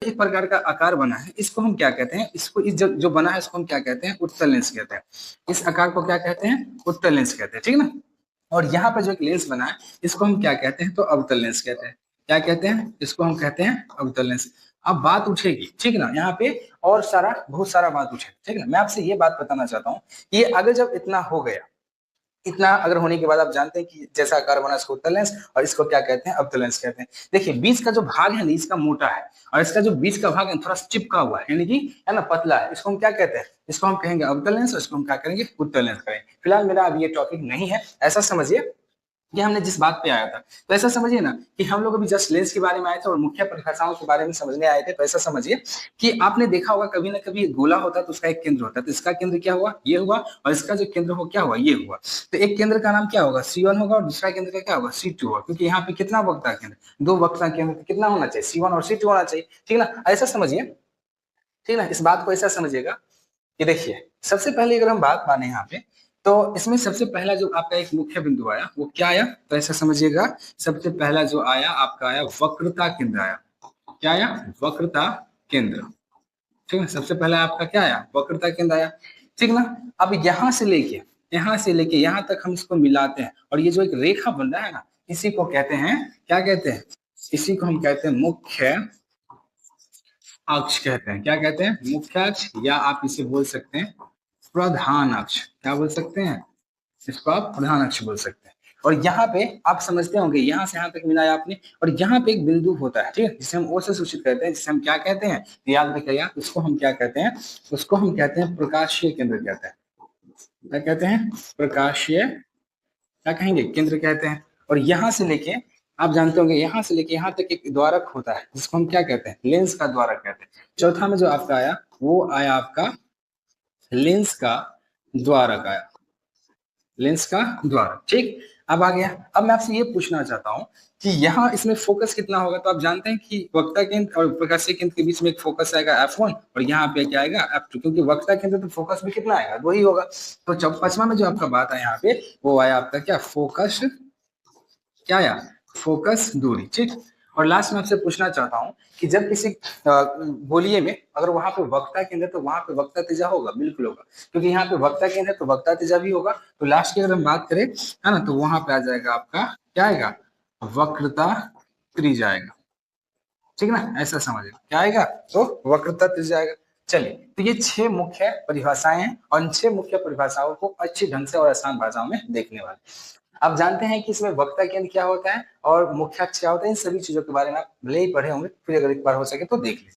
एक प्रकार का आकार बना है, इसको हम क्या कहते हैं, इसको इस जो बना है इसको हम क्या कहते हैं, उत्तल लेंस कहते हैं। इस आकार को क्या कहते हैं, उत्तल लेंस कहते हैं, ठीक ना। और यहाँ पर जो एक लेंस बना है इसको हम क्या कहते हैं, तो अवतल लेंस कहते हैं। क्या कहते हैं, इसको हम कहते हैं अवतल लेंस। अब बात उठेगी, ठीक ना, यहाँ पे और सारा बहुत सारा बात उठेगा, ठीक ना। मैं आपसे ये बात बताना चाहता हूँ कि अगर जब इतना हो गया, इतना अगर होने के बाद आप जानते हैं कि जैसा आकार बना इसको उत्तल लेंस और इसको क्या कहते हैं, अवतल लेंस कहते हैं। देखिए बीच का जो भाग है ना इसका मोटा है और इसका जो बीच का भाग है थोड़ा चिपका हुआ है, यानी कि है ना पतला है, इसको हम क्या कहते हैं, इसको हम कहेंगे अवतल लेंस और इसको हम क्या करेंगे, उत्तल लेंस करेंगे। फिलहाल मेरा अब ये टॉपिक नहीं है, ऐसा समझिए कि हमने जिस बात पे आया था, तो ऐसा समझिए ना कि हम लोग अभी जस्ट लेंस के बारे में आए थे और मुख्य परिभाषाओं के बारे में समझने आए थे। तो ऐसा समझिए कि आपने देखा होगा कभी ना कभी गोला होता है तो उसका एक केंद्र होता है, तो इसका केंद्र क्या हुआ, ये हुआ, और इसका जो केंद्र हो क्या हुआ, ये हुआ। तो एक केंद्र का नाम क्या होगा, C1 होगा, और दूसरा केंद्र का क्या होगा, C2 होगा, क्योंकि यहाँ पे कितना वक्ता केंद्र, दो वक्ता केंद्र, कितना होना चाहिए, C1 और C2 होना चाहिए, ठीक ना। ऐसा समझिए, ठीक ना, इस बात को ऐसा समझिएगा कि देखिए सबसे पहले अगर हम बात माने यहाँ पे, तो इसमें सबसे पहला जो आपका एक मुख्य बिंदु आया वो क्या आया, तो ऐसा समझिएगा सबसे पहला जो आया आपका आया वक्रता केंद्र आया। क्या आया, वक्रता केंद्र, ठीक है। सबसे पहला आपका क्या आया, वक्रता केंद्र आया, ठीक ना। अब यहाँ से लेके यहाँ तक हम इसको मिलाते हैं और ये जो एक रेखा बन रहा है ना, इसी को कहते हैं, क्या कहते हैं, इसी को हम कहते हैं मुख्य अक्ष कहते हैं। क्या कहते हैं, मुख्य अक्ष, या आप इसे बोल सकते हैं प्रधान अक्ष। क्या बोल सकते हैं, इसको आप प्रधान अक्ष बोल सकते हैं। और यहाँ पे आप समझते होंगे यहाँ से यहाँ तक मिलाया आपने, और यहाँ पे एक बिंदु होता है, ठीक है, जिसे हम ओ से सूचित करते हैं, जिसे हम क्या कहते हैं, याद रखिएगा, उसको हम क्या कहते हैं, उसको हम कहते हैं प्रकाशीय केंद्र कहते हैं। क्या कहते हैं, प्रकाशीय, क्या कहेंगे, केंद्र कहते हैं। और यहाँ से लेके आप जानते होंगे यहाँ से लेके यहाँ तक एक द्वारक होता है जिसको हम क्या कहते हैं, लेंस का द्वारक कहते हैं। चौथा में जो आपका आया वो आया आपका लेंस का द्वारक आया, लेंस का द्वारक, ठीक। अब आ गया, अब मैं आपसे ये पूछना चाहता हूं कि यहाँ इसमें फोकस कितना होगा, तो आप जानते हैं कि वक्ता केंद्र और प्रकाशीय केंद्र के बीच में एक फोकस आएगा F1 और यहाँ पे क्या आएगा F2, क्योंकि वक्ता केंद्र तो फोकस भी कितना आएगा, वही होगा। तो जब पांचवा में जो आपका बात है यहाँ पे वो आया आपका क्या, फोकस, क्या आया, फोकस दूरी, ठीक। और लास्ट में आपसे पूछना चाहता हूं कि जब किसी गोलीय में अगर वहां पे वक्ता केंद्र तो वहां पे वक्ता त्रिज्या होगा, बिल्कुल होगा, क्योंकि यहाँ पे वक्ता केंद्र है तो वक्ता त्रिज्या भी होगा। तो लास्ट की अगर हम बात करें है ना, तो वहां पे आ जाएगा आपका क्या आएगा, वक्रता त्रिज्या आएगा, ठीक ना। ऐसा समझिए क्या आएगा, तो वक्रता त्रिज्या आएगा। चलिए, तो ये 6 मुख्य परिभाषाएं हैं और इन 6 मुख्य परिभाषाओं को अच्छी ढंग से और आसान भाषाओं में देखने वाले। आप जानते हैं कि इसमें वक्ता केंद्र क्या होता है और मुख्य अक्ष क्या होता है, इन सभी चीजों के बारे में आप भले ही पढ़े होंगे, फिर अगर एक बार हो सके तो देख लीजिए।